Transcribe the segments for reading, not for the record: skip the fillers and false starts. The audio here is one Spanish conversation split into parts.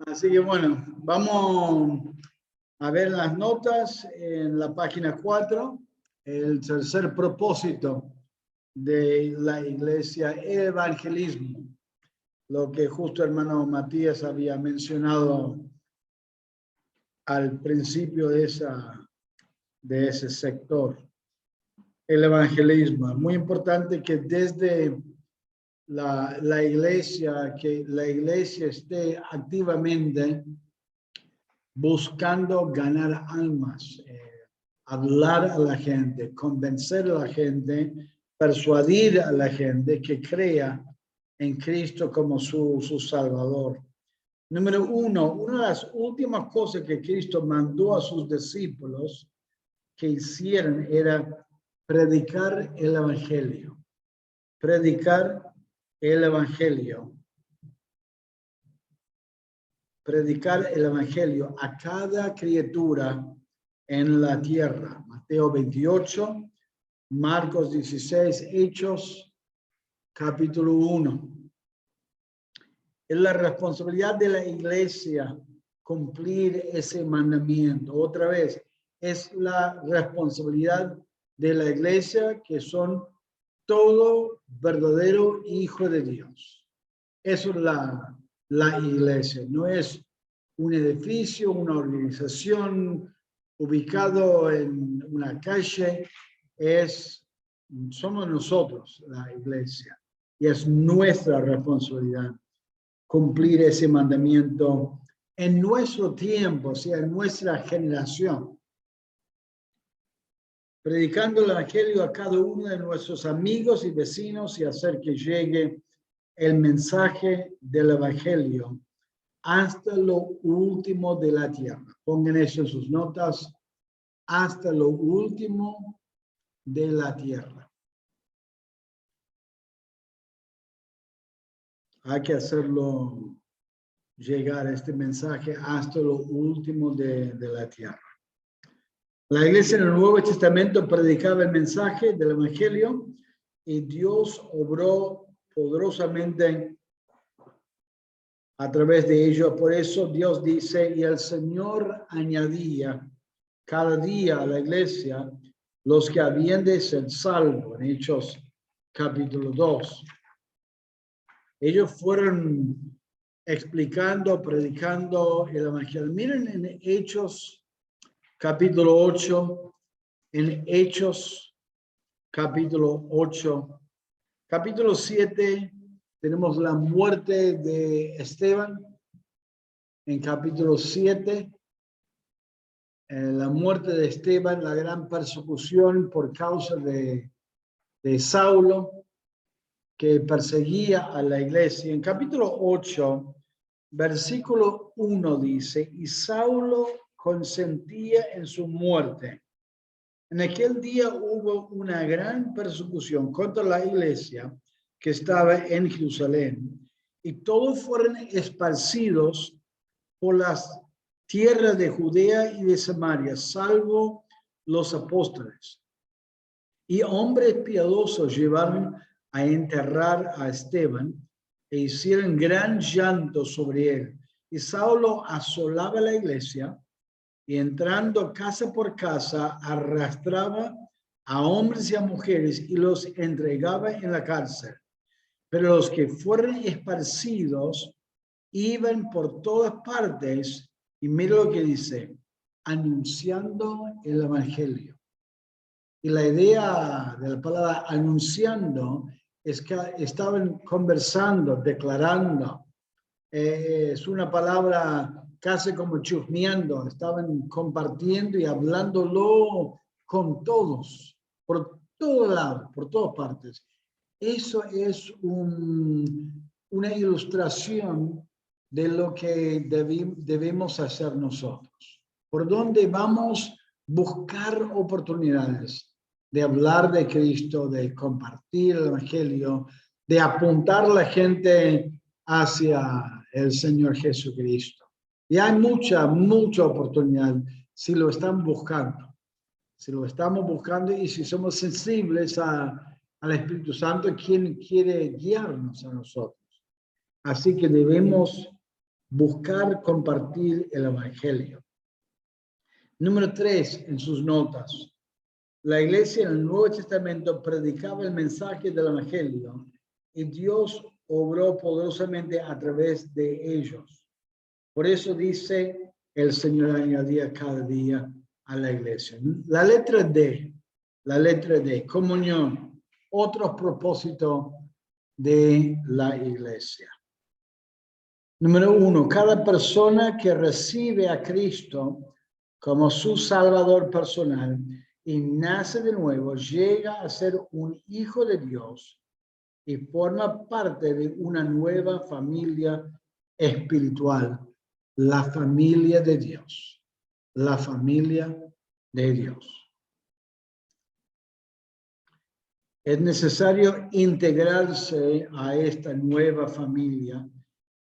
Así que bueno, vamos a ver las notas en la página 4, el tercer propósito de la iglesia, el evangelismo, lo que justo hermano Matías había mencionado al principio de ese sector. El evangelismo, es muy importante que desde la iglesia, que la iglesia esté activamente buscando ganar almas, hablar a la gente, convencer a la gente, persuadir a la gente que crea en Cristo como su Salvador. Número uno, una de las últimas cosas que Cristo mandó a sus discípulos que hicieran era predicar el Evangelio. Predicar el Evangelio. Predicar el Evangelio a cada criatura en la tierra. Mateo 28, Marcos 16, Hechos, capítulo 1. Es la responsabilidad de la iglesia cumplir ese mandamiento. Otra vez, es la responsabilidad de la iglesia que son todo verdadero hijo de Dios. Eso es la iglesia. No es un edificio, una organización ubicado en una calle. Somos nosotros la iglesia. Y es nuestra responsabilidad cumplir ese mandamiento en nuestro tiempo, o sea, en nuestra generación. Predicando el evangelio a cada uno de nuestros amigos y vecinos y hacer que llegue el mensaje del evangelio hasta lo último de la tierra. Pongan eso en sus notas, hasta lo último de la tierra. Hay que hacerlo llegar este mensaje hasta lo último de la tierra. La iglesia en el Nuevo Testamento predicaba el mensaje del evangelio y Dios obró poderosamente a través de ello. Por eso Dios dice, y el Señor añadía cada día a la iglesia los que habían de ser salvos, en Hechos capítulo 2. Ellos fueron explicando, predicando el evangelio. Miren en Hechos capítulo 8, en Hechos capítulo 8, capítulo 7, tenemos la muerte de Esteban. En capítulo 7, la muerte de Esteban, la gran persecución por causa de Saulo, que perseguía a la iglesia. En capítulo 8, versículo 1 dice, y Saulo consentía en su muerte. En aquel día hubo una gran persecución contra la iglesia que estaba en Jerusalén, y todos fueron esparcidos por las tierras de Judea y de Samaria, salvo los apóstoles. Y hombres piadosos llevaron a enterrar a Esteban e hicieron gran llanto sobre él. Y Saulo asolaba la iglesia y entrando casa por casa arrastraba a hombres y a mujeres y los entregaba en la cárcel. Pero los que fueron esparcidos iban por todas partes y mira lo que dice, anunciando el evangelio. Y la idea de la palabra anunciando es que estaban conversando, declarando. Es una palabra casi como chusmeando. Estaban compartiendo y hablándolo con todos, por todo lado, por todas partes. Eso es una ilustración de lo que debemos hacer nosotros. ¿Por dónde vamos? Buscar oportunidades de hablar de Cristo, de compartir el evangelio, de apuntar a la gente hacia el Señor Jesucristo. Y hay mucha oportunidad si lo están buscando. Si lo estamos buscando y si somos sensibles al Espíritu Santo, quien quiere guiarnos a nosotros. Así que debemos buscar compartir el evangelio. Número 3 en sus notas. La iglesia en el Nuevo Testamento predicaba el mensaje del evangelio y Dios obró poderosamente a través de ellos. Por eso dice, el Señor añadía cada día a la iglesia. La letra D, comunión, otro propósito de la iglesia. Número 1, cada persona que recibe a Cristo como su Salvador personal y nace de nuevo, llega a ser un hijo de Dios y forma parte de una nueva familia espiritual, la familia de Dios, la familia de Dios. Es necesario integrarse a esta nueva familia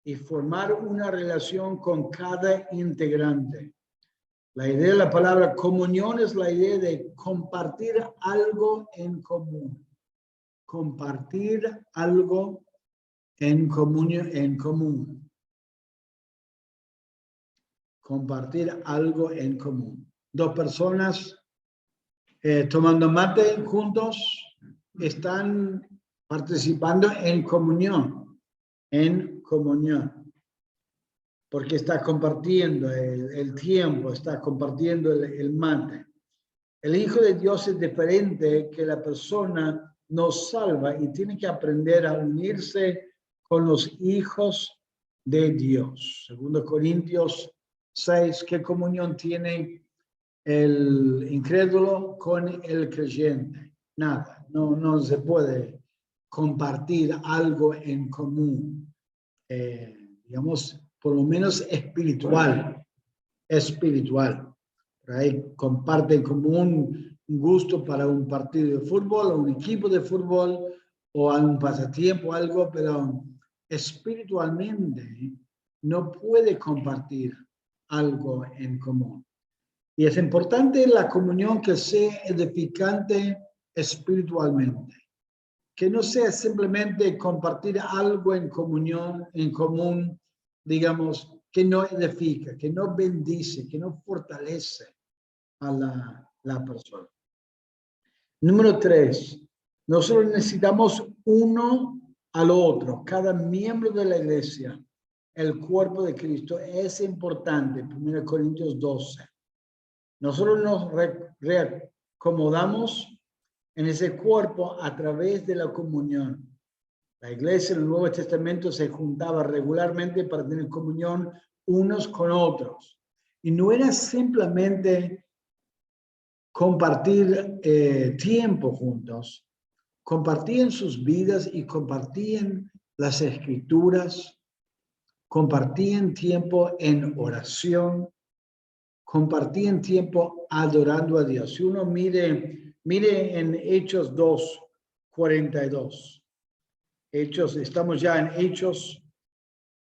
y formar una relación con cada integrante. La idea de la palabra comunión es la idea de compartir algo en común. Compartir algo en común. Compartir algo en común. Dos personas tomando mate juntos están participando en comunión. Porque está compartiendo el tiempo, está compartiendo el mate. El Hijo de Dios es diferente que la persona nos salva y tiene que aprender a unirse con los hijos de Dios. 2 Corintios 6, ¿qué comunión tiene el incrédulo con el creyente? Nada, no se puede compartir algo en común. Digamos, por lo menos espiritual. Por ahí comparten como un gusto para un partido de fútbol o un equipo de fútbol o un pasatiempo, algo, pero espiritualmente no puede compartir algo en común. Y es importante la comunión que sea edificante espiritualmente. Que no sea simplemente compartir algo en común, digamos, que no edifica, que no bendice, que no fortalece a la persona. Número 3, nosotros necesitamos uno al otro. Cada miembro de la iglesia, el cuerpo de Cristo, es importante. 1 Corintios 12. Nosotros nos reacomodamos en ese cuerpo a través de la comunión. La iglesia en el Nuevo Testamento se juntaba regularmente para tener comunión unos con otros. Y no era simplemente compartir tiempo juntos, compartían sus vidas y compartían las escrituras, compartían tiempo en oración, compartían tiempo adorando a Dios. Si uno mire en Hechos 2:42. Hechos, estamos ya en Hechos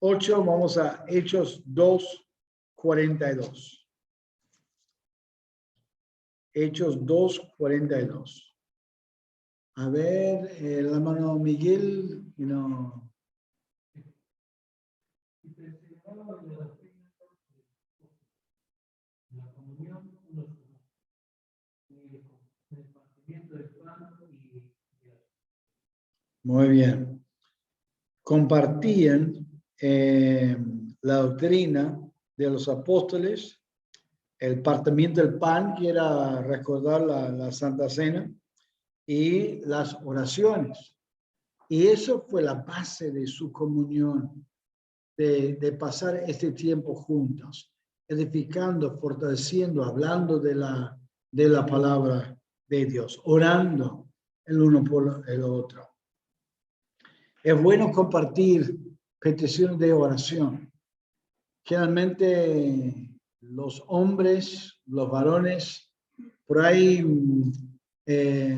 8, vamos a Hechos 2:42. Hechos 2:42. A ver, el hermano Miguel, no. La comunión, muy bien. Compartían la doctrina de los apóstoles, el partimiento del pan, que era recordar la Santa Cena, y las oraciones. Y eso fue la base de su comunión, de pasar este tiempo juntos, edificando, fortaleciendo, hablando de la palabra de Dios, orando el uno por el otro. Es bueno compartir peticiones de oración. Generalmente los hombres, los varones, por ahí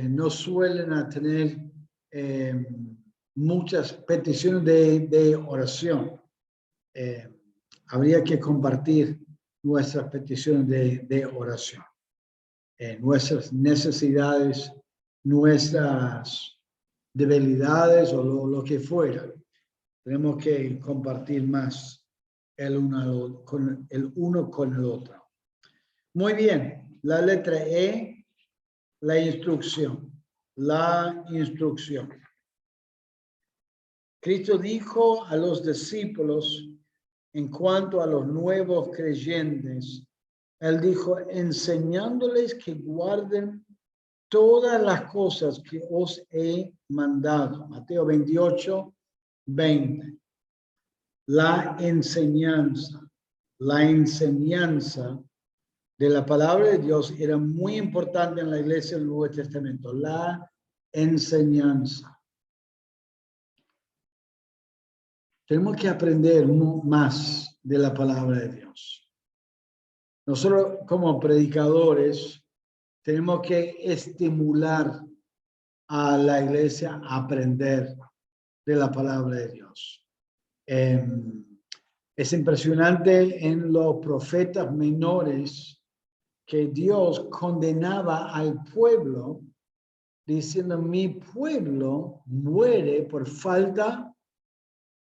no suelen tener muchas peticiones de oración. Habría que compartir nuestras peticiones de oración, nuestras necesidades, nuestras debilidades o lo que fuera. Tenemos que compartir más el uno con el otro. Muy bien, la letra E, la instrucción. La instrucción. Cristo dijo a los discípulos en cuanto a los nuevos creyentes, Él dijo, enseñándoles que guarden todas las cosas que os he mandado. Mateo 28, 20. La enseñanza de la palabra de Dios era muy importante en la iglesia del Nuevo Testamento. La enseñanza. Tenemos que aprender más de la palabra de Dios. Nosotros como predicadores tenemos que estimular a la iglesia a aprender de la palabra de Dios. Es impresionante en los profetas menores que Dios condenaba al pueblo diciendo, mi pueblo muere por falta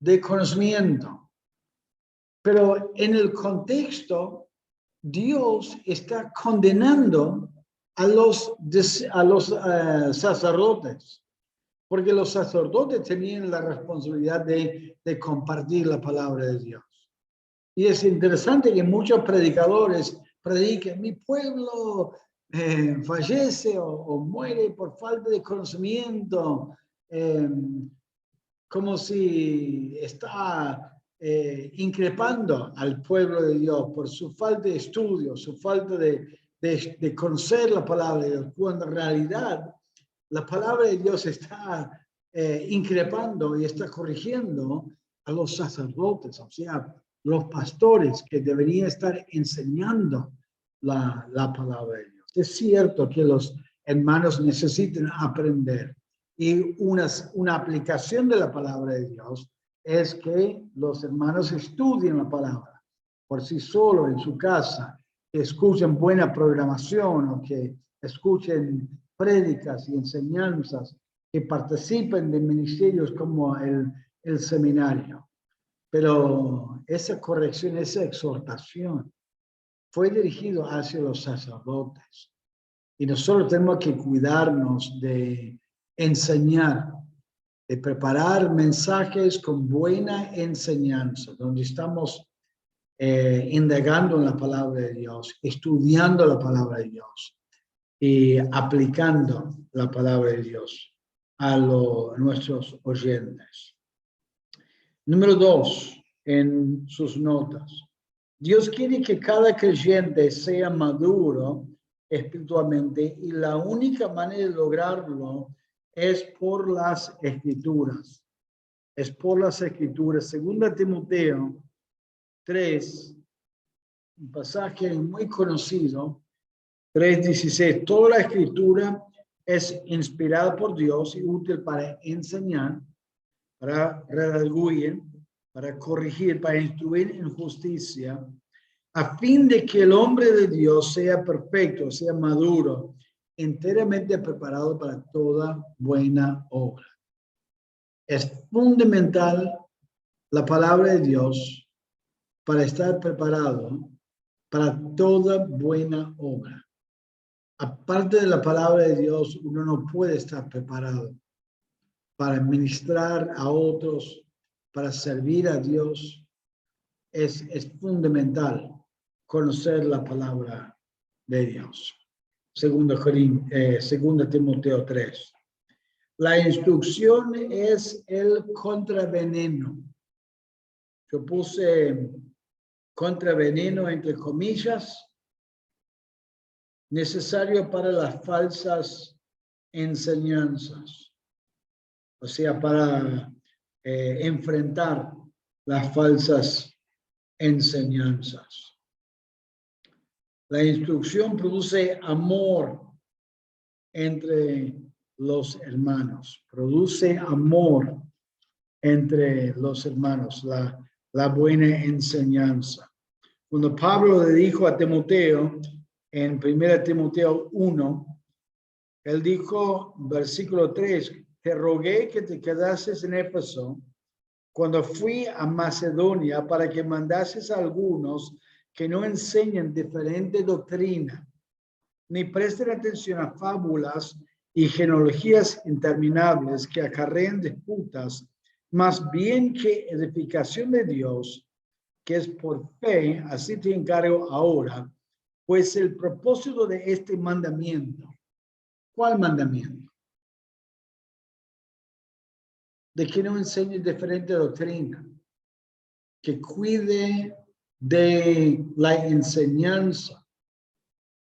de conocimiento. Pero en el contexto, Dios está condenando a los sacerdotes, porque los sacerdotes tenían la responsabilidad de compartir la palabra de Dios. Y es interesante que muchos predicadores prediquen, mi pueblo fallece o muere por falta de conocimiento, como si está increpando al pueblo de Dios por su falta de estudio, su falta de conocer la palabra de Dios, cuando en realidad la palabra de Dios está increpando y está corrigiendo a los sacerdotes, o sea, los pastores que deberían estar enseñando la palabra de Dios. Es cierto que los hermanos necesitan aprender y una aplicación de la palabra de Dios es que los hermanos estudien la palabra por sí solos en su casa, que escuchen buena programación o que escuchen prédicas y enseñanzas, que participen de ministerios como el seminario. Pero esa corrección, esa exhortación fue dirigido hacia los sacerdotes. Y nosotros tenemos que cuidarnos de enseñar, de preparar mensajes con buena enseñanza, donde estamos indagando en la palabra de Dios, estudiando la palabra de Dios y aplicando la palabra de Dios a nuestros oyentes. Número 2, en sus notas. Dios quiere que cada creyente sea maduro espiritualmente y la única manera de lograrlo es por las Escrituras. Es por las Escrituras. 2 Timoteo 3, un pasaje muy conocido, 3:16. Toda la Escritura es inspirada por Dios y útil para enseñar, para redarguir, para corregir, para instruir en justicia, a fin de que el hombre de Dios sea perfecto, sea maduro, enteramente preparado para toda buena obra. Es fundamental la palabra de Dios para estar preparado para toda buena obra. Aparte de la palabra de Dios, uno no puede estar preparado para ministrar a otros, para servir a Dios. Es fundamental conocer la palabra de Dios. 2 Timoteo 3. La instrucción es el contraveneno. Yo puse contraveneno entre comillas, necesario para las falsas enseñanzas. O sea, para enfrentar las falsas enseñanzas. La instrucción produce amor entre los hermanos, produce amor entre los hermanos, la buena enseñanza. Cuando Pablo le dijo a Timoteo, en 1 Timoteo 1, él dijo, versículo 3, te rogué que te quedases en Éfeso cuando fui a Macedonia para que mandases a algunos que no enseñen diferente doctrina, ni presten atención a fábulas y genealogías interminables que acarrean disputas, más bien que edificación de Dios, que es por fe, así te encargo ahora, pues el propósito de este mandamiento. ¿Cuál mandamiento? De que no enseñe diferente doctrina, que cuide de la enseñanza,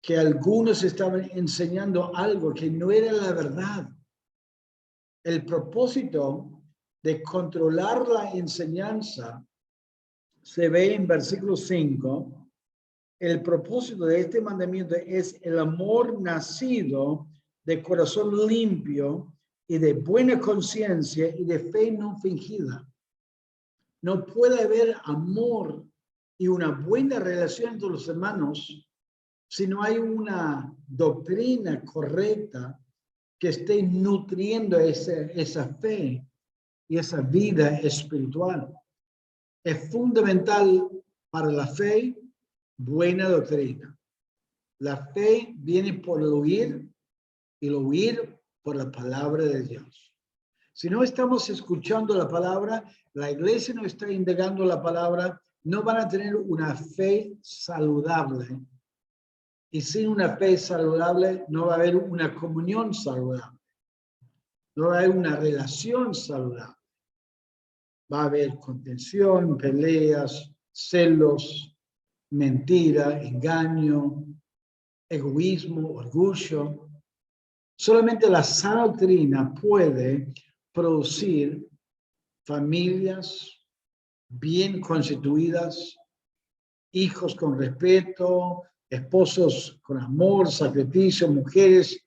que algunos estaban enseñando algo que no era la verdad. El propósito de controlar la enseñanza se ve en versículo 5. El propósito de este mandamiento es el amor nacido de corazón limpio y de buena conciencia y de fe no fingida. No puede haber amor y una buena relación entre los hermanos si no hay una doctrina correcta que esté nutriendo esa fe y esa vida espiritual. Es fundamental para la fe buena doctrina. La fe viene por el oír y el oír por la palabra de Dios. Si no estamos escuchando la palabra, la iglesia no está indagando la palabra, no van a tener una fe saludable. Y sin una fe saludable no va a haber una comunión saludable. No va a haber una relación saludable. Va a haber contención, peleas, celos, mentira, engaño, egoísmo, orgullo. Solamente la sana doctrina puede producir familias bien constituidas, hijos con respeto, esposos con amor, sacrificio, mujeres,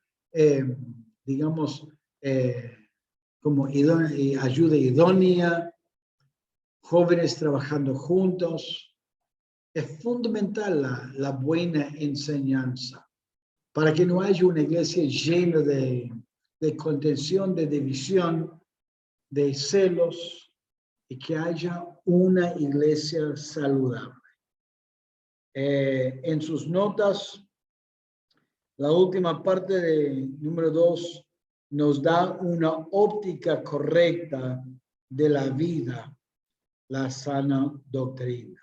digamos, como ayuda idónea, jóvenes trabajando juntos. Es fundamental la buena enseñanza para que no haya una iglesia llena de contención, de división, de celos, y que haya una iglesia saludable. En sus notas, la última parte de número 2 nos da una óptica correcta de la vida, la sana doctrina.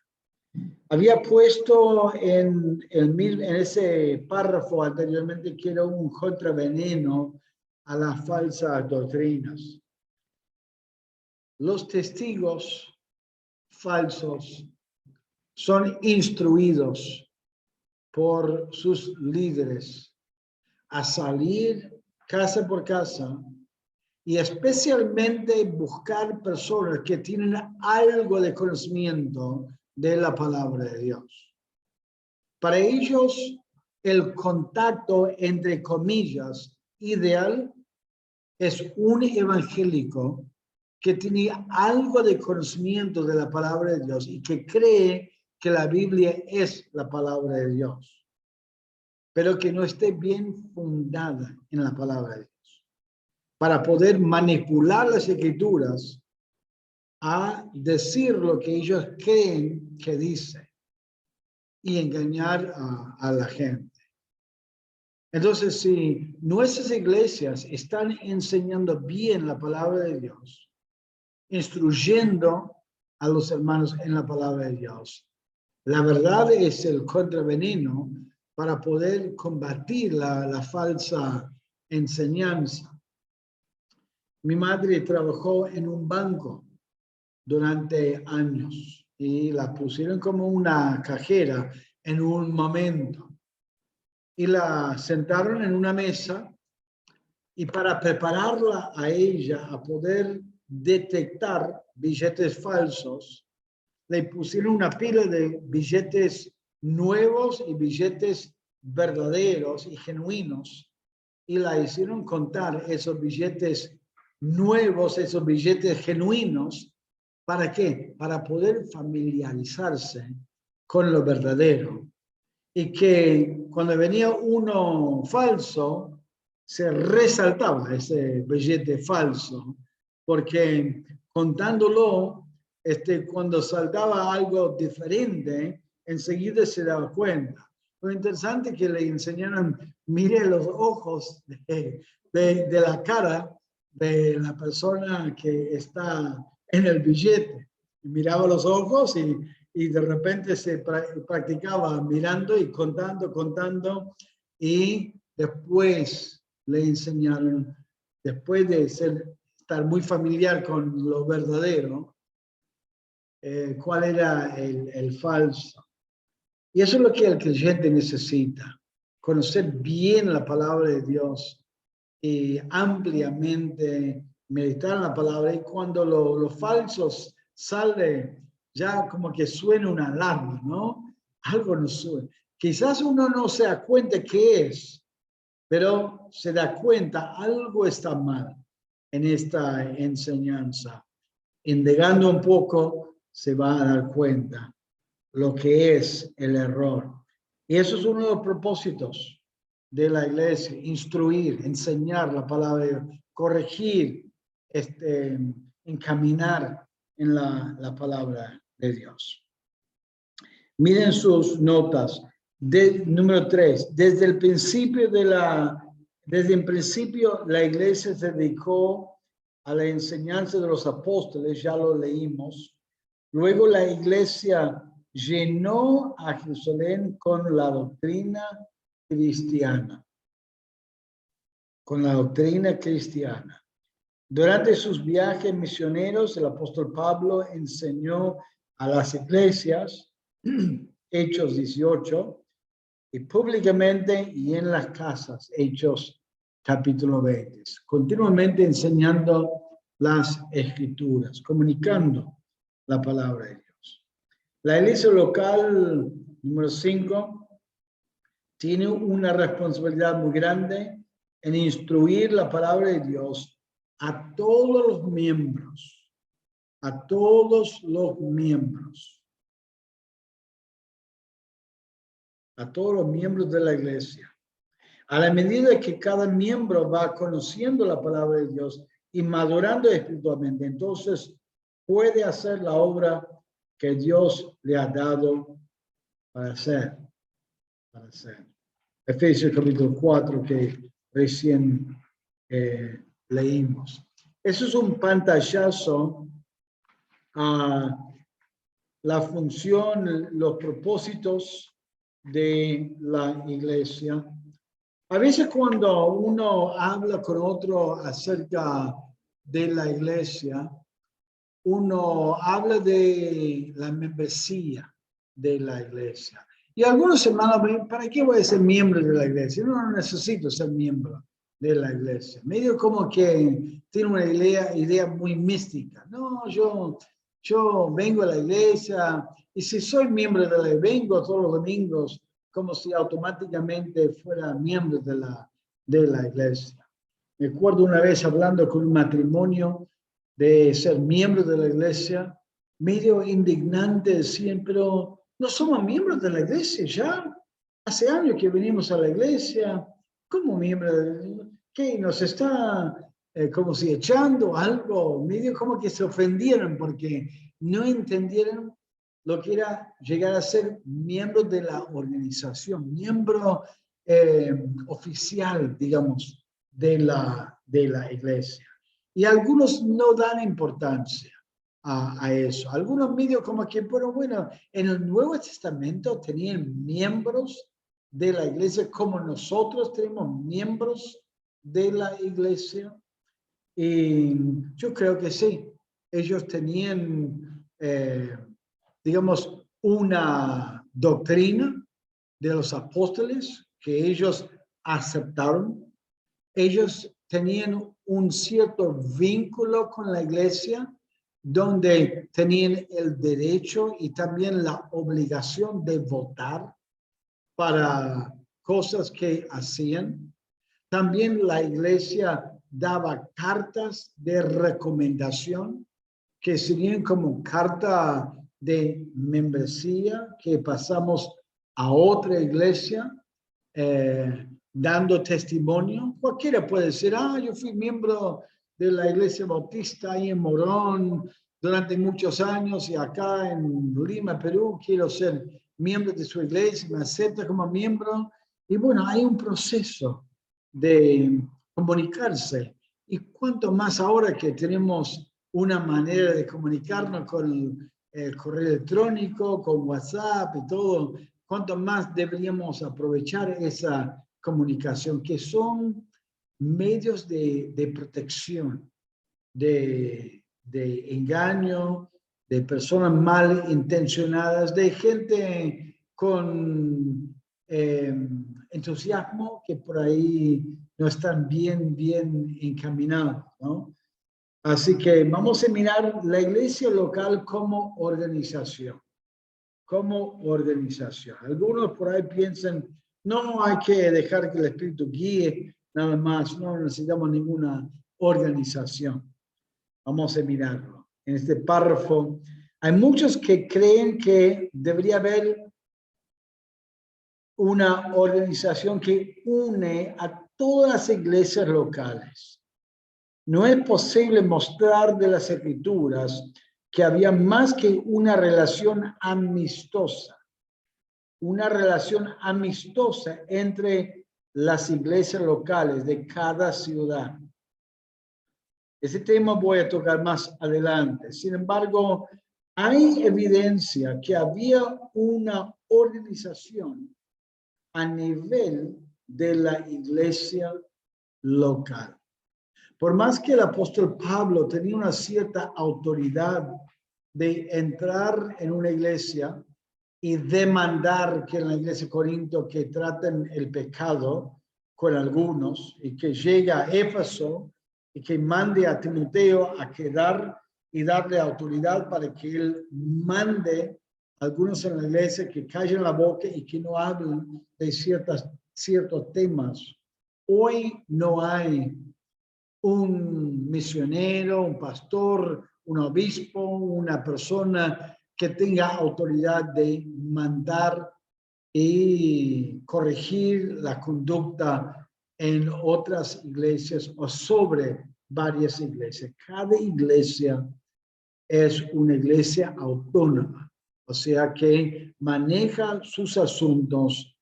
Había puesto en ese párrafo anteriormente que era un contraveneno a las falsas doctrinas. Los testigos falsos son instruidos por sus líderes a salir casa por casa y especialmente buscar personas que tienen algo de conocimiento de la palabra de Dios. Para ellos, el contacto, entre comillas, ideal es un evangélico que tiene algo de conocimiento de la palabra de Dios y que cree que la Biblia es la palabra de Dios, pero que no esté bien fundada en la palabra de Dios, para poder manipular las escrituras a decir lo que ellos creen que dice y engañar a la gente. Entonces, si nuestras iglesias están enseñando bien la palabra de Dios, instruyendo a los hermanos en la palabra de Dios, la verdad es el contraveneno para poder combatir la falsa enseñanza. Mi madre trabajó en un banco durante años y la pusieron como una cajera en un momento y la sentaron en una mesa y para prepararla a ella a poder detectar billetes falsos, le pusieron una pila de billetes nuevos y billetes verdaderos y genuinos y la hicieron contar esos billetes nuevos, esos billetes genuinos. ¿Para qué? Para poder familiarizarse con lo verdadero. Y que cuando venía uno falso, se resaltaba ese billete falso, porque contándolo cuando saltaba algo diferente, enseguida se daba cuenta. Lo interesante es que le enseñaron, mire los ojos de la cara de la persona que está en el billete. Miraba los ojos y de repente se practicaba mirando y contando, y después le enseñaron, después de estar muy familiar con lo verdadero, cuál era el falso. Y eso es lo que el creyente necesita, conocer bien la palabra de Dios y ampliamente meditar en la palabra, y cuando los falsos sale, ya como que suena una alarma, ¿no? Algo no suena. Quizás uno no se da cuenta qué es, pero se da cuenta, algo está mal en esta enseñanza. Indagando un poco, se va a dar cuenta lo que es el error. Y eso es uno de los propósitos de la iglesia: instruir, enseñar la palabra, corregir, encaminar en la palabra de Dios. Miren sus notas. Número 3, desde el principio la iglesia se dedicó a la enseñanza de los apóstoles, ya lo leímos. Luego la iglesia llenó a Jerusalén con la doctrina cristiana. Durante sus viajes misioneros, el apóstol Pablo enseñó a las iglesias, Hechos 18, y públicamente y en las casas, Hechos capítulo 20, continuamente enseñando las escrituras, comunicando la palabra de Dios. La iglesia local, número 5, tiene una responsabilidad muy grande en instruir la palabra de Dios a todos los miembros, a todos los miembros de la iglesia. A la medida que cada miembro va conociendo la palabra de Dios y madurando espiritualmente, entonces puede hacer la obra que Dios le ha dado para hacer. Efesios capítulo 4 que recién leímos. Eso es un pantallazo a la función, los propósitos de la iglesia. A veces cuando uno habla con otro acerca de la iglesia, uno habla de la membresía de la iglesia. Y algunos hermanos, ¿para qué voy a ser miembro de la iglesia? No necesito ser miembro de la iglesia. Medio como que tiene una idea muy mística. No, yo vengo a la iglesia y si soy miembro de la iglesia, vengo todos los domingos como si automáticamente fuera miembro de la iglesia. Me acuerdo una vez hablando con un matrimonio de ser miembro de la iglesia, medio indignante, decían, pero no somos miembros de la iglesia ya. Hace años que venimos a la iglesia. ¿Cómo miembro de la iglesia? ¿Qué? ¿Nos está como si echando algo? Medio como que se ofendieron porque no entendieron lo que era llegar a ser miembro de la organización, miembro oficial, digamos, de la iglesia. Y algunos no dan importancia a eso. Algunos medios como que, bueno, en el Nuevo Testamento tenían miembros de la iglesia como nosotros tenemos miembros de la iglesia. Y yo creo que sí, ellos tenían, digamos, una doctrina de los apóstoles que ellos aceptaron. Ellos tenían un cierto vínculo con la iglesia, donde tenían el derecho y también la obligación de votar para cosas que hacían. También la iglesia daba cartas de recomendación que serían como carta de membresía que pasamos a otra iglesia dando testimonio. Cualquiera puede decir, yo fui miembro de la iglesia bautista ahí en Morón durante muchos años y acá en Lima, Perú, quiero ser miembro de su iglesia, me acepta como miembro. Y bueno, hay un proceso de comunicarse. Y cuanto más ahora que tenemos una manera de comunicarnos con el correo electrónico, con WhatsApp y todo, cuanto más deberíamos aprovechar esa comunicación, que son medios de protección, de engaño, de personas mal intencionadas, de gente con entusiasmo que por ahí no están bien encaminados, ¿no? Así que vamos a mirar la iglesia local como organización. Como organización. Algunos por ahí piensan, no hay que dejar que el Espíritu guíe, nada más, no necesitamos ninguna organización. Vamos a mirarlo. En este párrafo hay muchos que creen que debería haber una organización que une a todas las iglesias locales. No es posible mostrar de las Escrituras que había más que una relación amistosa entre las iglesias locales de cada ciudad. Ese tema voy a tocar más adelante. Sin embargo, hay evidencia que había una organización a nivel de la iglesia local. Por más que el apóstol Pablo tenía una cierta autoridad de entrar en una iglesia y demandar que en la iglesia de Corinto que traten el pecado con algunos y que llegue a Éfeso y que mande a Timoteo a quedar y darle autoridad para que él mande a algunos en la iglesia que callen la boca y que no hablen de ciertos temas. Hoy no hay un misionero, un pastor, un obispo, una persona que tenga autoridad de mandar y corregir la conducta en otras iglesias o sobre varias iglesias. Cada iglesia es una iglesia autónoma, o sea que maneja sus asuntos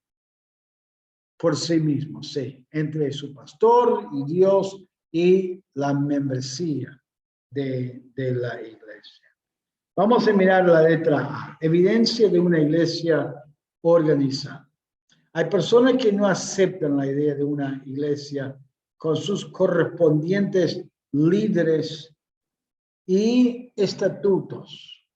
por sí mismo, sí, entre su pastor y Dios y la membresía de la iglesia. Vamos a mirar la letra A, evidencia de una iglesia organizada. Hay personas que no aceptan la idea de una iglesia con sus correspondientes líderes y estatutos.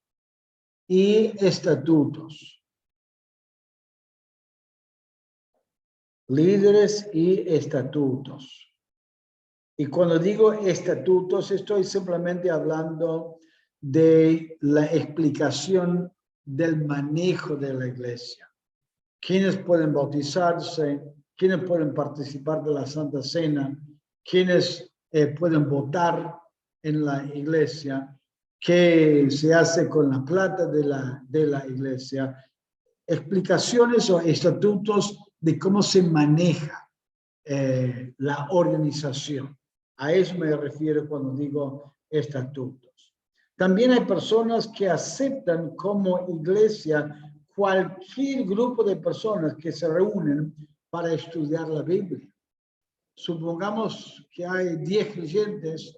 Líderes y estatutos. Y cuando digo estatutos, estoy simplemente hablando de la explicación del manejo de la iglesia. ¿Quiénes pueden bautizarse? ¿Quiénes pueden participar de la Santa Cena? ¿Quiénes pueden votar en la iglesia? ¿Qué se hace con la plata de la iglesia? Explicaciones o estatutos de cómo se maneja la organización. A eso me refiero cuando digo estatutos. También hay personas que aceptan como iglesia cualquier grupo de personas que se reúnen para estudiar la Biblia. Supongamos que hay 10 creyentes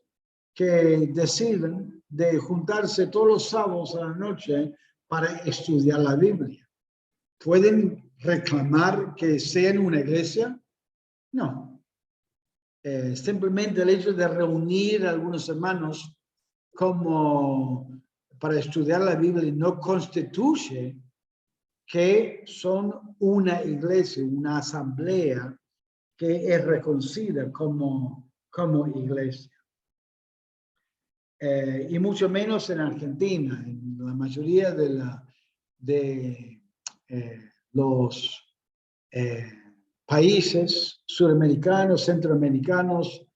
que deciden de juntarse todos los sábados a la noche para estudiar la Biblia. ¿Pueden reclamar que sean una iglesia? No. Simplemente el hecho de reunir a algunos hermanos como para estudiar la Biblia no constituye que son una iglesia, una asamblea que es reconocida como iglesia. Y mucho menos en Argentina. En la mayoría de los países suramericanos, centroamericanos,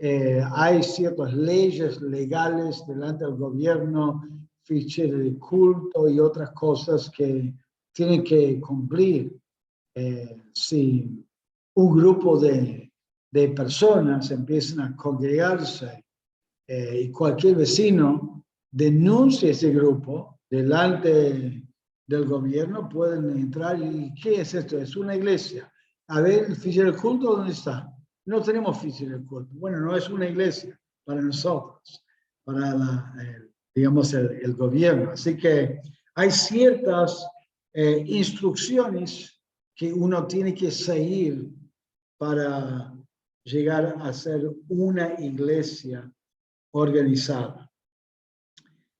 hay ciertas leyes legales delante del gobierno, ficheros de culto y otras cosas que tienen que cumplir. Si un grupo de personas empiezan a congregarse y cualquier vecino denuncia ese grupo delante del gobierno, pueden entrar y ¿qué es esto? Es una iglesia. A ver, el oficial del culto, ¿dónde está? No tenemos oficial del culto. Bueno, no es una iglesia para nosotros, para digamos, el gobierno. Así que hay ciertas instrucciones que uno tiene que seguir para llegar a ser una iglesia organizada.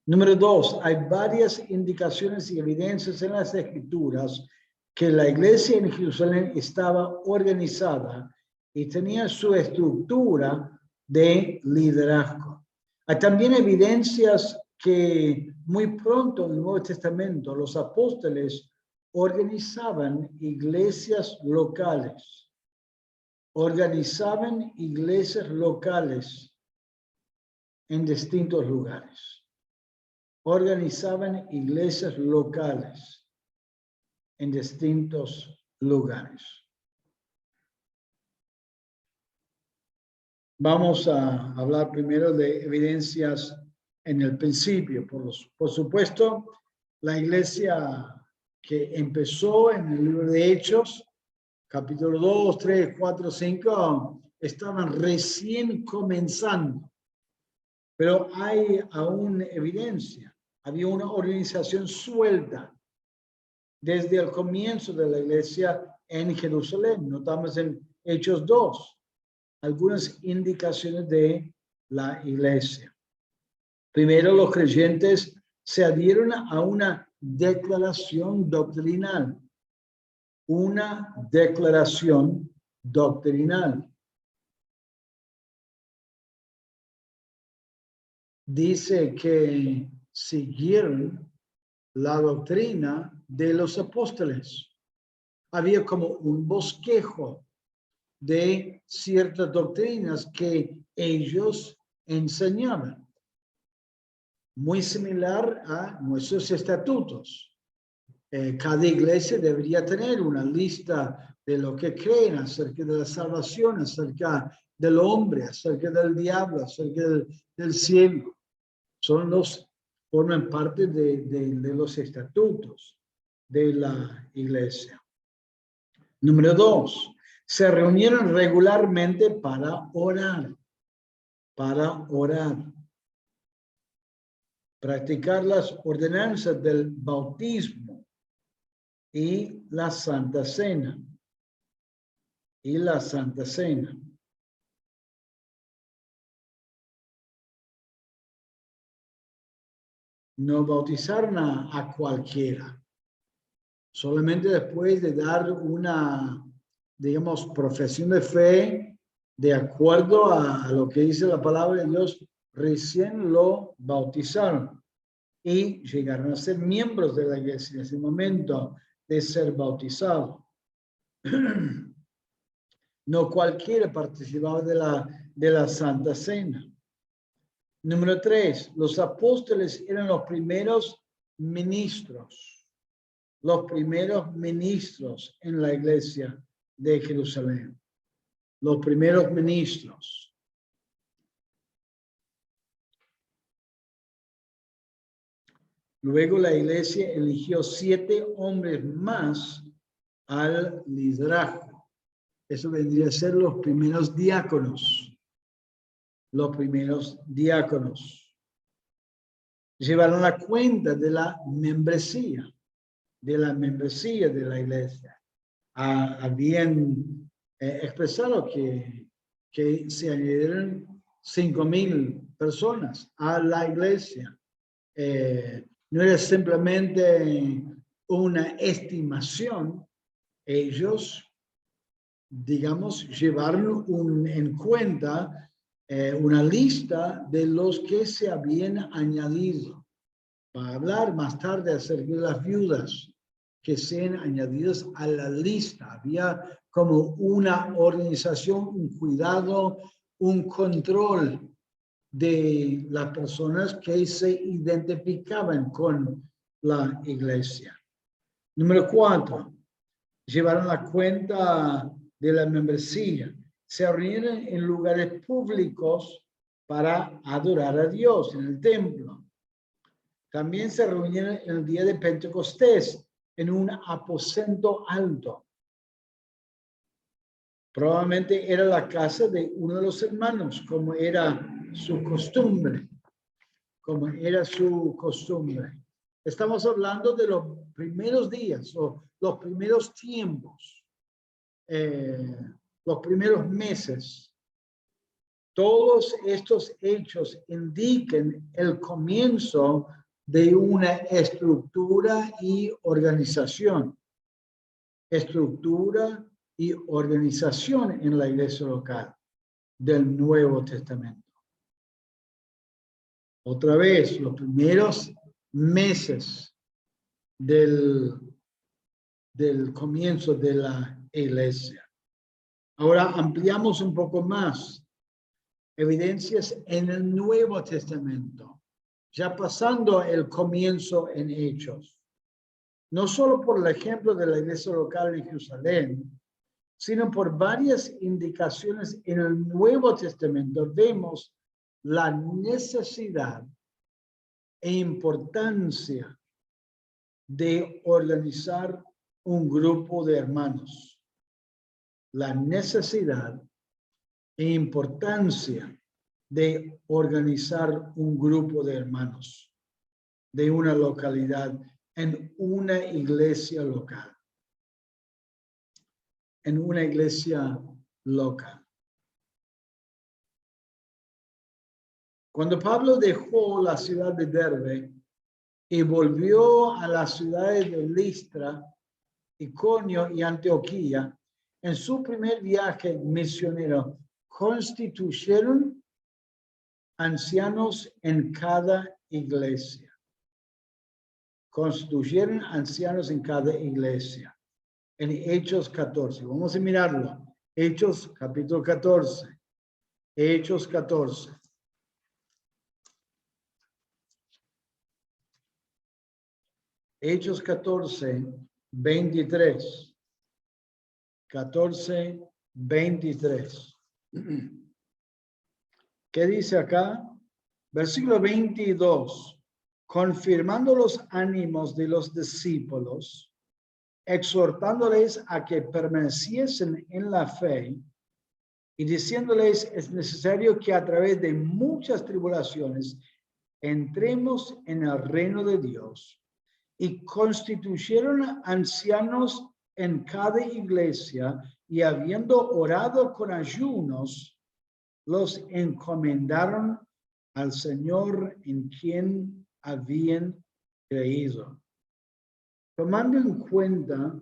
Número 2, hay varias indicaciones y evidencias en las Escrituras que la iglesia en Jerusalén estaba organizada y tenía su estructura de liderazgo. Hay también evidencias que muy pronto en el Nuevo Testamento los apóstoles organizaban iglesias locales. Organizaban iglesias locales en distintos lugares. Organizaban iglesias locales en distintos lugares. Vamos a hablar primero de evidencias en el principio. Por supuesto, la iglesia que empezó en el libro de Hechos, capítulo 2, 3, 4, 5, estaban recién comenzando. Pero hay aún evidencia. Había una organización suelta desde el comienzo de la iglesia en Jerusalén. Notamos en Hechos 2 algunas indicaciones de la iglesia. Primero, los creyentes se adhieron a una declaración doctrinal. Una declaración doctrinal. Dice que siguieron la doctrina de los apóstoles. Había como un bosquejo de ciertas doctrinas que ellos enseñaban. Muy similar a nuestros estatutos. Cada iglesia debería tener una lista de lo que creen acerca de la salvación, acerca del hombre, acerca del diablo, acerca del cielo. Forman parte de los estatutos de la iglesia. Número 2, se reunieron regularmente para orar. Para orar. Practicar las ordenanzas del bautismo y la Santa Cena. Y la Santa Cena. No bautizaron a cualquiera. Solamente después de dar una, digamos, profesión de fe, de acuerdo a lo que dice la palabra de Dios, recién lo bautizaron y llegaron a ser miembros de la iglesia en ese momento de ser bautizado. No cualquiera participaba de la Santa Cena. Número 3, los apóstoles eran los primeros ministros. Los primeros ministros en la iglesia de Jerusalén. Los primeros ministros. Luego la iglesia eligió 7 hombres más al liderazgo. Eso vendría a ser los primeros diáconos. Los primeros diáconos. Llevaron la cuenta de la membresía. De la iglesia. Habían expresado que se añadieron 5,000 personas a la iglesia. No era simplemente una estimación. Ellos, digamos, llevaron en cuenta una lista de los que se habían añadido. Para hablar más tarde acerca de las viudas que sean añadidas a la lista. Había como una organización, un cuidado, un control de las personas que se identificaban con la iglesia. Número 4, llevaron la cuenta de la membresía. Se reunieron en lugares públicos para adorar a Dios en el templo. También se reunieron en el día de Pentecostés en un aposento alto. Probablemente era la casa de uno de los hermanos, como era su costumbre. Estamos hablando de los primeros días o los primeros tiempos, los primeros meses. Todos estos hechos indican el comienzo de una estructura y organización. Estructura y organización en la iglesia local del Nuevo Testamento. Otra vez, los primeros meses del comienzo de la iglesia. Ahora ampliamos un poco más. Evidencias en el Nuevo Testamento, ya pasando el comienzo en Hechos. No solo por el ejemplo de la iglesia local en Jerusalén, sino por varias indicaciones en el Nuevo Testamento, vemos la necesidad e importancia de organizar un grupo de hermanos. La necesidad e importancia de organizar un grupo de hermanos de una localidad en una iglesia local. En una iglesia local. Cuando Pablo dejó la ciudad de Derbe y volvió a las ciudades de Listra, Iconio y Antioquía, en su primer viaje misionero, constituyeron ancianos en cada iglesia. Constituyeron ancianos en cada iglesia. En Hechos 14. Vamos a mirarlo. Hechos capítulo 14. Hechos 14. Hechos 14, 23. 14, 23. ¿Qué dice acá? Versículo 22. Confirmando los ánimos de los discípulos, exhortándoles a que permaneciesen en la fe y diciéndoles es necesario que a través de muchas tribulaciones entremos en el reino de Dios, y constituyeron ancianos en cada iglesia y habiendo orado con ayunos, los encomendaron al Señor en quien habían creído. Tomando en cuenta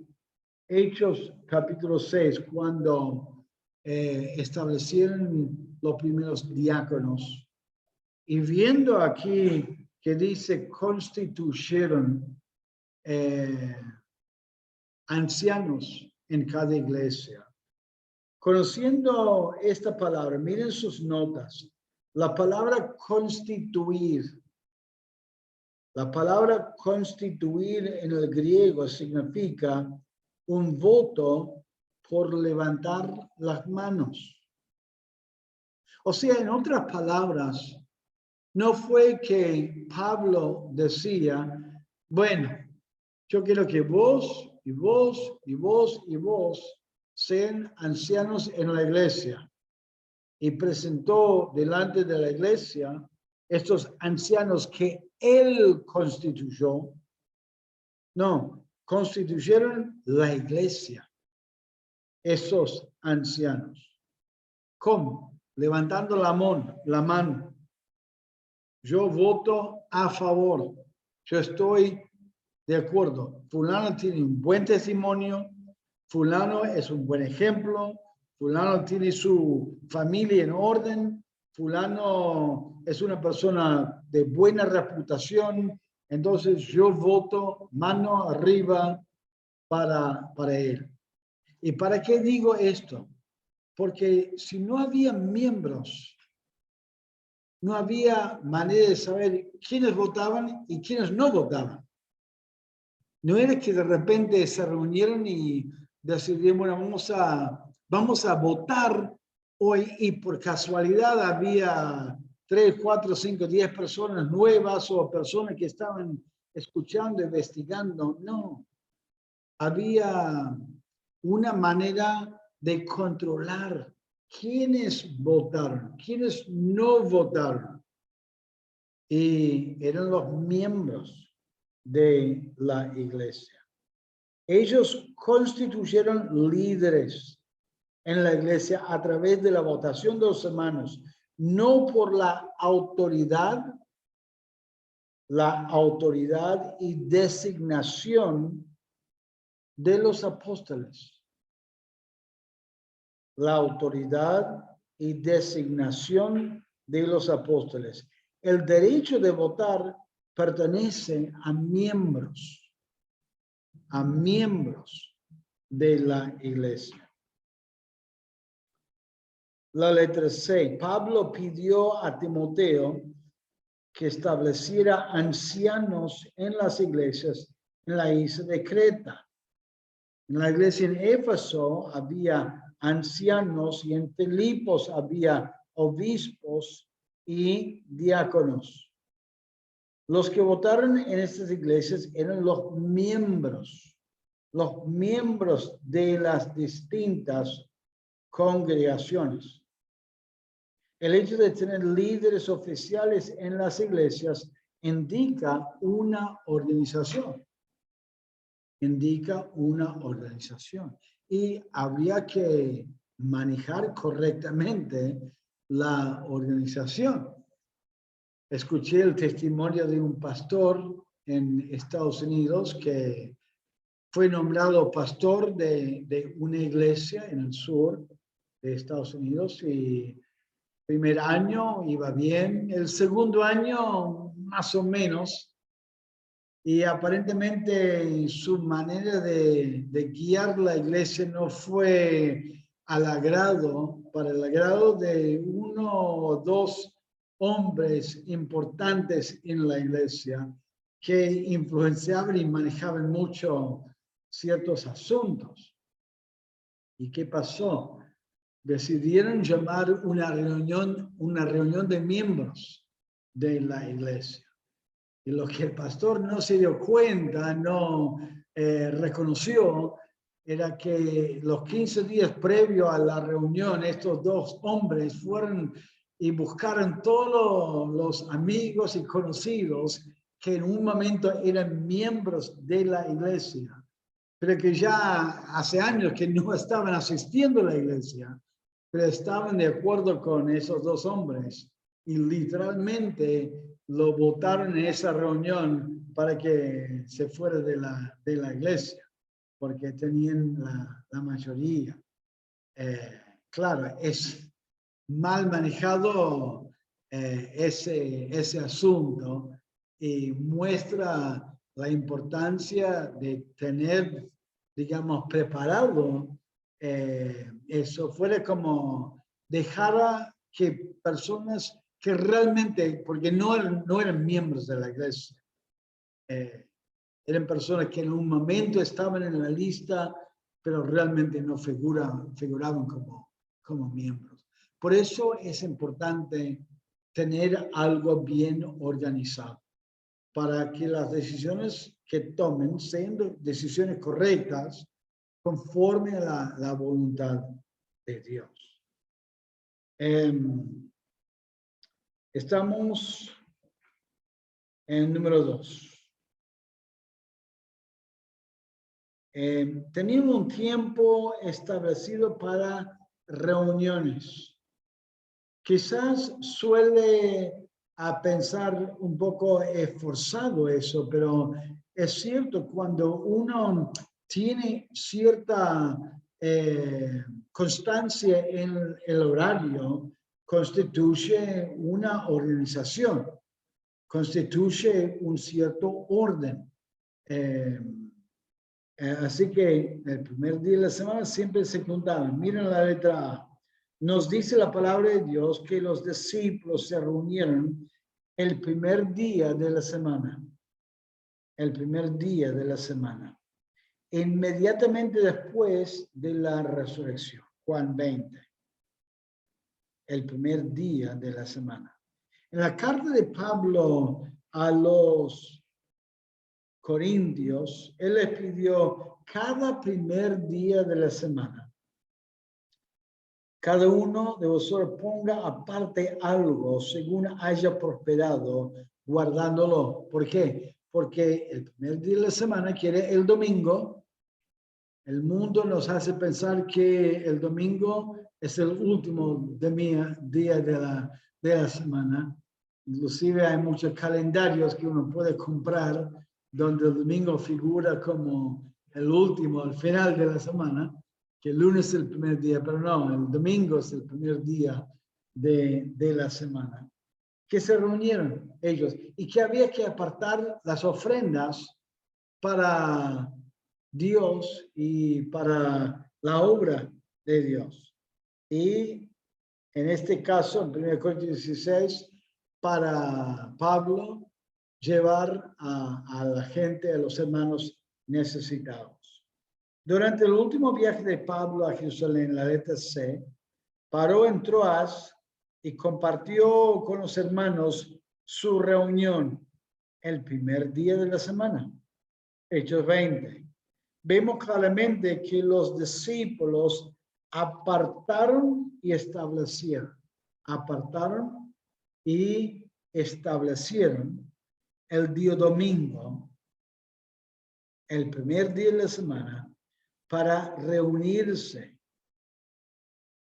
Hechos capítulo 6, cuando establecieron los primeros diáconos, y viendo aquí que dice constituyeron ancianos en cada iglesia. Conociendo esta palabra, miren sus notas. La palabra constituir en el griego significa un voto por levantar las manos. O sea, en otras palabras, no fue que Pablo decía, bueno, yo quiero que vos y vos y vos y vos sean ancianos en la iglesia. Y presentó delante de la iglesia estos ancianos que él constituyó. No, constituyeron la iglesia. Esos ancianos. ¿Cómo? Levantando la mano. Yo voto a favor. Yo estoy de acuerdo. Fulano tiene un buen testimonio. Fulano es un buen ejemplo. Fulano tiene su familia en orden. Fulano es una persona de buena reputación. Entonces yo voto mano arriba para él. ¿Y para qué digo esto? Porque si no había miembros, no había manera de saber quiénes votaban y quiénes no votaban. No era que de repente se reunieron y decidieron, bueno, vamos a votar hoy, y por casualidad había 3, 4, 5, 10 personas nuevas o personas que estaban escuchando, investigando. No, había una manera de controlar quiénes votaron, quiénes no votaron. Y eran los miembros de la iglesia. Ellos constituyeron líderes en la iglesia a través de la votación de los hermanos, no por la autoridad y designación de los apóstoles. La autoridad y designación de los apóstoles. El derecho de votar pertenece a miembros de la iglesia. La letra C. Pablo pidió a Timoteo que estableciera ancianos en las iglesias en la isla de Creta. En la iglesia en Éfeso había ancianos y en Filipos había obispos y diáconos. Los que votaron en estas iglesias eran los miembros de las distintas congregaciones. El hecho de tener líderes oficiales en las iglesias indica una organización. Y habría que manejar correctamente la organización. Escuché el testimonio de un pastor en Estados Unidos que fue nombrado pastor de una iglesia en el sur de Estados Unidos y primer año iba bien, el segundo año más o menos, y aparentemente su manera de guiar la iglesia no fue para el agrado de uno o dos hombres importantes en la iglesia que influenciaban y manejaban mucho ciertos asuntos. ¿Y qué pasó? Decidieron llamar una reunión de miembros de la iglesia. Y lo que el pastor no se dio cuenta, no reconoció, era que los 15 días previos a la reunión, estos dos hombres fueron y buscaron todos los amigos y conocidos que en un momento eran miembros de la iglesia, pero que ya hace años que no estaban asistiendo a la iglesia, pero estaban de acuerdo con esos dos hombres y literalmente lo votaron en esa reunión para que se fuera de la iglesia, porque tenían la mayoría. Claro, es mal manejado ese asunto y muestra la importancia de tener, digamos, preparado eso. Fuera como dejar que personas que realmente, porque no eran miembros de la iglesia, eran personas que en un momento estaban en la lista, pero realmente no figuraban como miembros. Por eso es importante tener algo bien organizado, para que las decisiones que tomen sean decisiones correctas, conforme a la voluntad de Dios. Estamos en número 2. Teníamos un tiempo establecido para reuniones. Quizás suele a pensar un poco esforzado eso, pero es cierto, cuando uno tiene cierta constancia en el horario, constituye una organización, constituye un cierto orden. Así que el primer día de la semana siempre se juntaban. Miren la letra A. Nos dice la palabra de Dios que los discípulos se reunieron el primer día de la semana. El primer día de la semana. Inmediatamente después de la resurrección. Juan 20. El primer día de la semana. En la carta de Pablo a los Corintios, él les pidió cada primer día de la semana. Cada uno de vosotros ponga aparte algo según haya prosperado, guardándolo. ¿Por qué? Porque el primer día de la semana quiere el domingo. El mundo nos hace pensar que el domingo es el último día de la semana. Inclusive hay muchos calendarios que uno puede comprar donde el domingo figura como el último, al final de la semana, que el lunes es el primer día, pero no, el domingo es el primer día de la semana. Que se reunieron ellos y que había que apartar las ofrendas para Dios y para la obra de Dios. Y en este caso, en 1 Corintios 16, para Pablo llevar a la gente, a los hermanos necesitados. Durante el último viaje de Pablo a Jerusalén, la letra C, paró en Troas y compartió con los hermanos su reunión el primer día de la semana. Hechos 20. Vemos claramente que los discípulos apartaron y establecieron el día domingo, el primer día de la semana, para reunirse.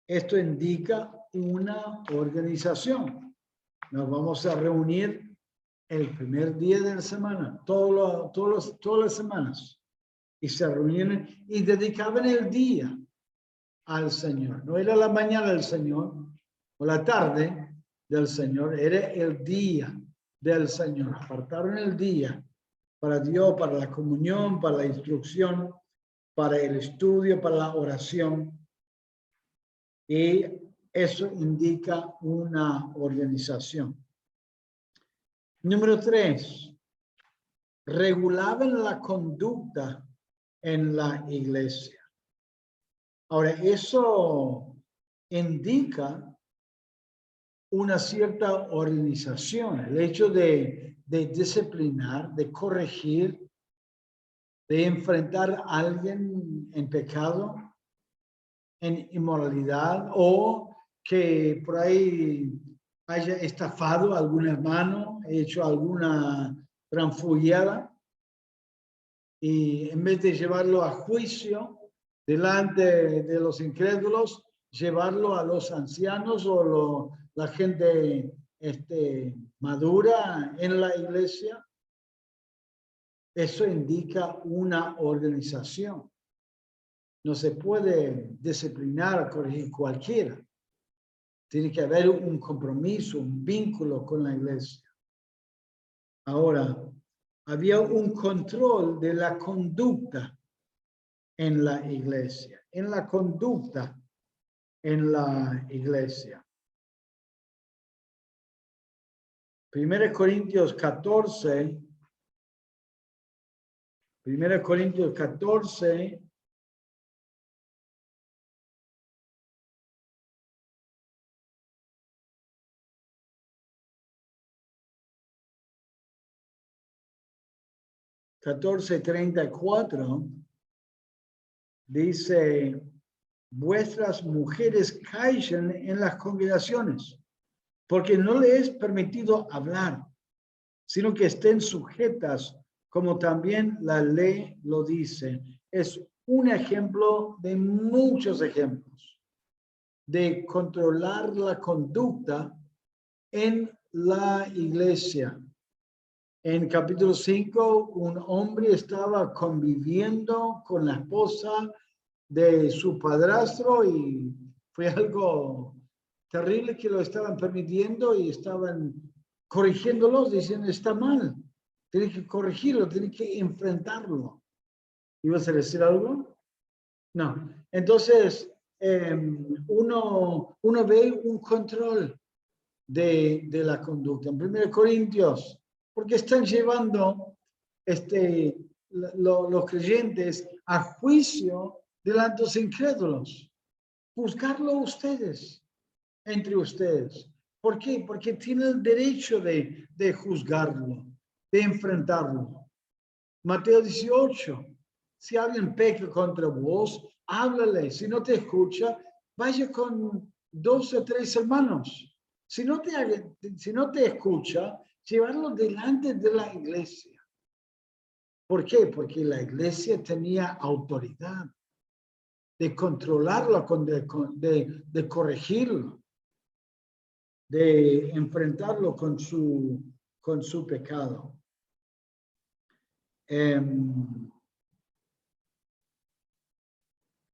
Esto indica una organización. Nos vamos a reunir el primer día de la semana, todas las semanas. Y se reunieron y dedicaban el día al Señor. No era la mañana del Señor o la tarde del Señor, era el día del Señor. Apartaron el día para Dios, para la comunión, para la instrucción, para el estudio, para la oración. Y eso indica una organización. Número 3, regulaban la conducta en la iglesia. Ahora, eso indica una cierta organización, el hecho de disciplinar, de corregir, de enfrentar a alguien en pecado, en inmoralidad, o que por ahí haya estafado a algún hermano, hecho alguna transfugiada, y en vez de llevarlo a juicio delante de los incrédulos, llevarlo a los ancianos o la gente madura en la iglesia. Eso indica una organización. No se puede disciplinar, corregir cualquiera. Tiene que haber un compromiso, un vínculo con la iglesia. Ahora, había un control de la conducta en la iglesia, en la conducta en la iglesia. 1 Corintios 14, 14:34 dice: vuestras mujeres callen en las congregaciones, porque no les es permitido hablar, sino que estén sujetas, como también la ley lo dice. Es un ejemplo de muchos ejemplos de controlar la conducta en la iglesia. En capítulo 5, un hombre estaba conviviendo con la esposa de su padrastro y fue algo terrible que lo estaban permitiendo y estaban corrigiéndolos, diciendo está mal, tiene que corregirlo, tiene que enfrentarlo. ¿Ibas a decir algo? No. Entonces, uno ve un control de la conducta. En 1 Corintios, porque están llevando los creyentes a juicio delante de los incrédulos. Juzgarlo ustedes, entre ustedes. ¿Por qué? Porque tiene el derecho de juzgarlo, de enfrentarlo. Mateo 18. Si alguien peca contra vos, háblale. Si no te escucha, vaya con 2 o 3 hermanos. Si no te escucha, llevarlo delante de la iglesia. ¿Por qué? Porque la iglesia tenía autoridad de controlarlo, de corregirlo, de enfrentarlo con su pecado.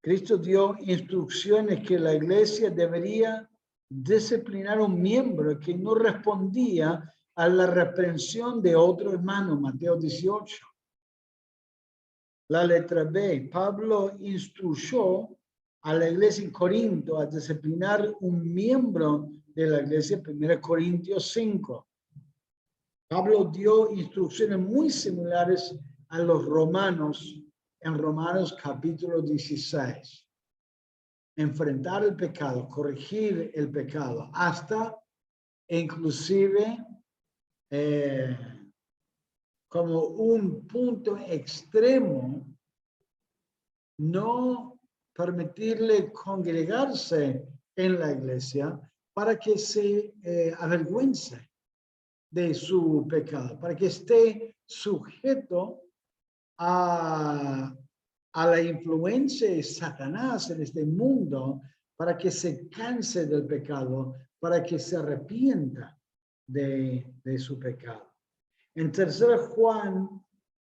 Cristo dio instrucciones que la iglesia debería disciplinar a un miembro que no respondía a la reprensión de otro hermano, Mateo 18. La letra B, Pablo instruyó a la iglesia en Corinto a disciplinar un miembro de la iglesia, 1 Corintios 5. Pablo dio instrucciones muy similares a los romanos en Romanos capítulo 16. Enfrentar el pecado, corregir el pecado, hasta inclusive como un punto extremo, no permitirle congregarse en la iglesia para que se avergüence de su pecado, para que esté sujeto a la influencia de Satanás en este mundo, para que se canse del pecado, para que se arrepienta de su pecado. En 3 Juan,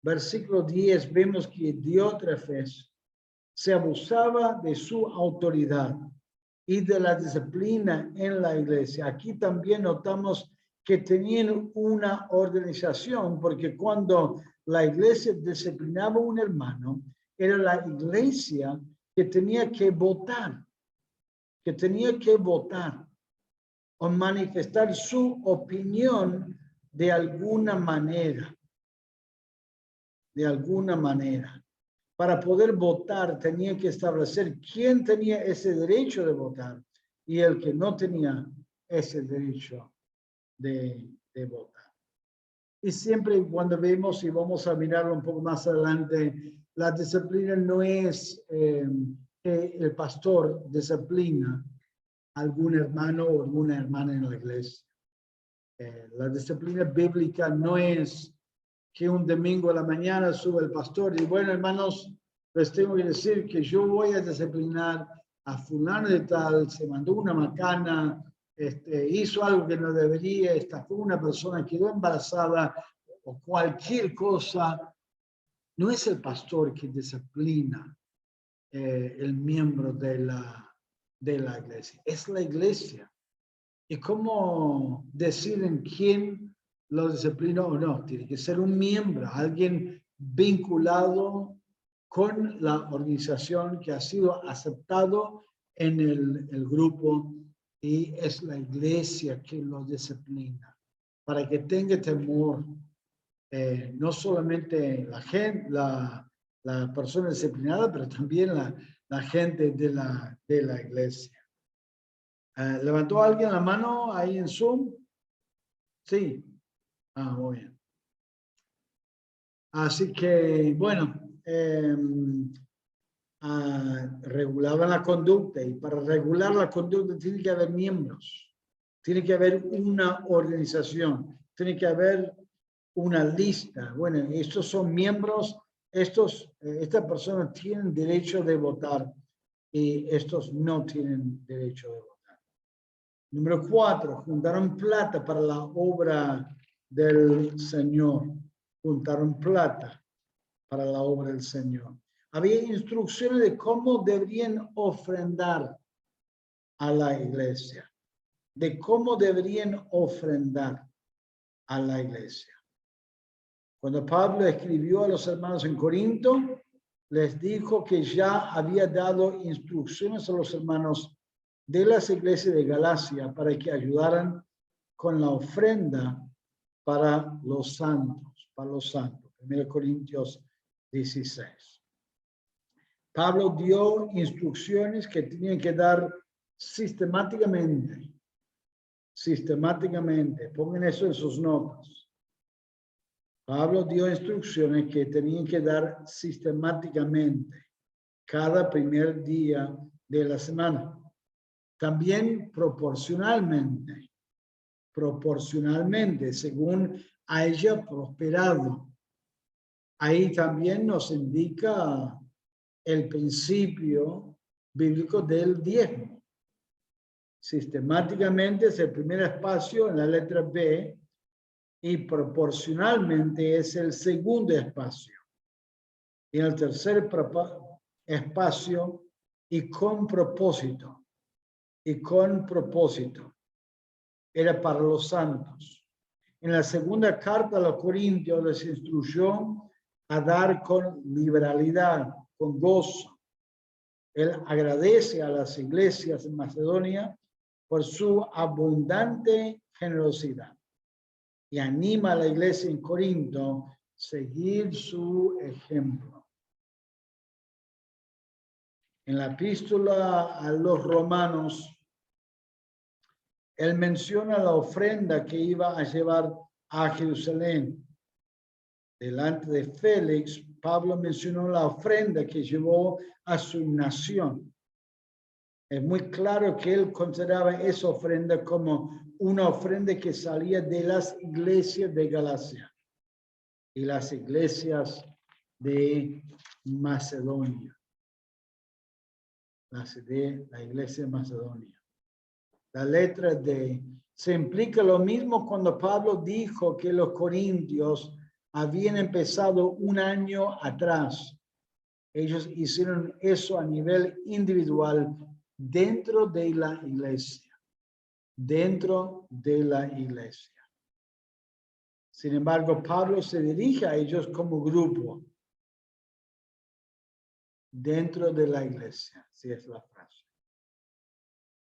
versículo 10, vemos que Diótrefes se abusaba de su autoridad y de la disciplina en la iglesia. Aquí también notamos que tenían una organización, porque cuando la iglesia disciplinaba a un hermano, era la iglesia que tenía que votar o manifestar su opinión de alguna manera. Para poder votar tenía que establecer quién tenía ese derecho de votar y el que no tenía ese derecho de votar. Y siempre cuando vemos, y vamos a mirarlo un poco más adelante, la disciplina no es que el pastor disciplina a algún hermano o alguna hermana en la iglesia. La disciplina bíblica no es que un domingo a la mañana sube el pastor y bueno, hermanos, les tengo que decir que yo voy a disciplinar a fulano de tal, se mandó una macana, hizo algo que no debería, estafó una persona, quedó embarazada o cualquier cosa. No es el pastor que disciplina el miembro de la iglesia, es la iglesia. ¿Y cómo deciden quién lo disciplina o no? Tiene que ser un miembro, alguien vinculado con la organización que ha sido aceptado en el grupo, y es la iglesia que lo disciplina para que tenga temor, no solamente la gente, la persona disciplinada, pero también la gente de la iglesia. ¿Levantó alguien la mano ahí en Zoom? Sí. Muy bien. Así que, bueno, regulaban la conducta, y para regular la conducta tiene que haber miembros, tiene que haber una organización, tiene que haber una lista. Bueno, estos son miembros, estas personas tienen derecho de votar y estos no tienen derecho de votar. Número 4, juntaron plata para la obra del Señor. Juntaron plata para la obra del Señor. Había instrucciones de cómo deberían ofrendar a la iglesia, de cómo deberían ofrendar a la iglesia. Cuando Pablo escribió a los hermanos en Corinto, les dijo que ya había dado instrucciones a los hermanos de las iglesias de Galacia para que ayudaran con la ofrenda para los santos, 1 Corintios 16. Pablo dio instrucciones que tenían que dar sistemáticamente sistemáticamente. Pongan eso en sus notas. Pablo dio instrucciones que tenían que dar sistemáticamente cada primer día de la semana. También proporcionalmente, según haya prosperado. Ahí también nos indica el principio bíblico del diezmo. Sistemáticamente es el primer espacio en la letra B y proporcionalmente es el segundo espacio. Y el tercer espacio y con propósito. Y con propósito. Era para los santos. En la segunda carta a los Corintios les instruyó a dar con liberalidad, con gozo. Él agradece a las iglesias en Macedonia por su abundante generosidad y anima a la iglesia en Corinto a seguir su ejemplo. En la epístola a los romanos, él menciona la ofrenda que iba a llevar a Jerusalén. Delante de Félix, Pablo mencionó la ofrenda que llevó a su nación. Es muy claro que él consideraba esa ofrenda como una ofrenda que salía de las iglesias de Galacia y las iglesias de Macedonia. La iglesia de Macedonia. La letra D se implica lo mismo cuando Pablo dijo que los corintios habían empezado un año atrás. Ellos hicieron eso a nivel individual dentro de la iglesia. Dentro de la iglesia. Sin embargo, Pablo se dirige a ellos como grupo. Dentro de la iglesia, así es la frase.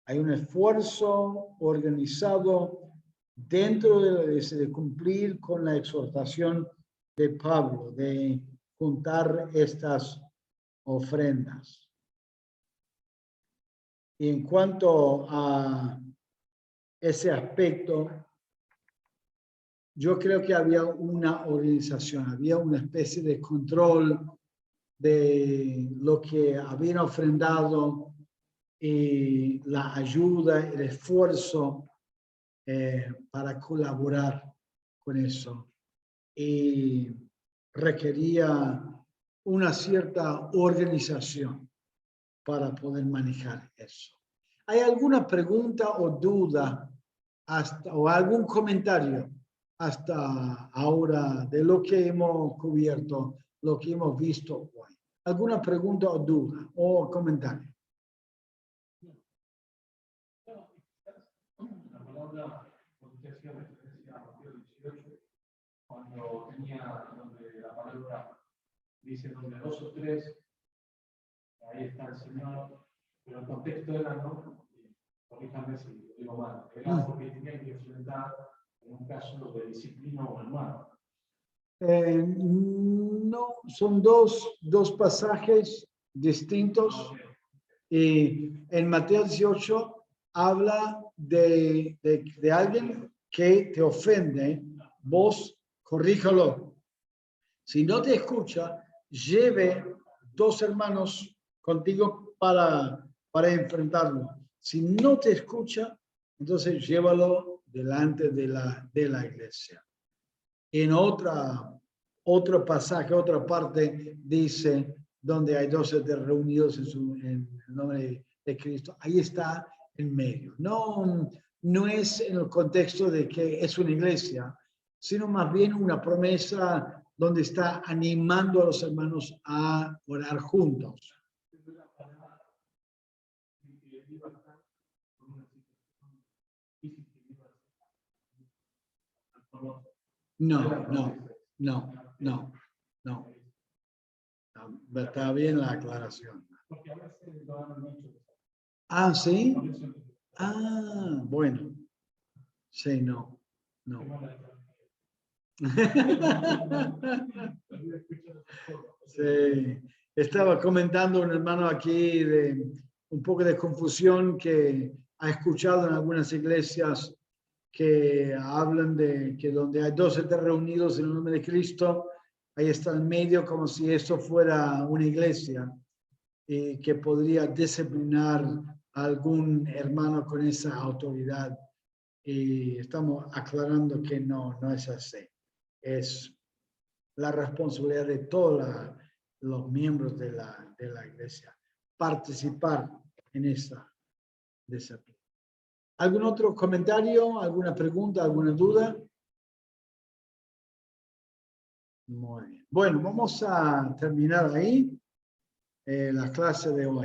Hay un esfuerzo organizado dentro de la iglesia de cumplir con la exhortación de Pablo, de juntar estas ofrendas. Y en cuanto a ese aspecto, yo creo que había una organización, había una especie de control de lo que habían ofrendado y la ayuda, el esfuerzo para colaborar con eso. Y requería una cierta organización para poder manejar eso. ¿Hay alguna pregunta o duda o algún comentario hasta ahora de lo que hemos cubierto, lo que hemos visto hoy? ¿Alguna pregunta o duda o comentario? La palabra hacía referencia a Mateo 18, cuando tenía, donde la palabra dice donde dos o tres, ahí está el Señor, pero el contexto era, ¿no? Corríjame si lo digo mal, era porque tenía que enfrentar en un caso de disciplina o hermano. No, son dos pasajes distintos. Y en Mateo 18 habla de alguien que te ofende, vos corríjalo. Si no te escucha, lleve dos hermanos contigo para enfrentarlo. Si no te escucha, entonces llévalo delante de la iglesia. En otro pasaje, otra parte, dice, donde hay 12 reunidos en el nombre de Cristo, ahí está en medio. No es en el contexto de que es una iglesia, sino más bien una promesa donde está animando a los hermanos a orar juntos. No. Está bien la aclaración. Ah, ¿sí? Ah, bueno. Sí, no. Sí. Estaba comentando un hermano aquí de un poco de confusión que ha escuchado en algunas iglesias que hablan de que donde hay 2 o 3 reunidos en el nombre de Cristo, ahí está el medio como si esto fuera una iglesia y que podría disciplinar a algún hermano con esa autoridad. Y estamos aclarando que no es así. Es la responsabilidad de todos los miembros de la iglesia participar en esa disciplina. ¿Algún otro comentario, alguna pregunta, alguna duda? Muy bien. Bueno, vamos a terminar ahí la clase de hoy.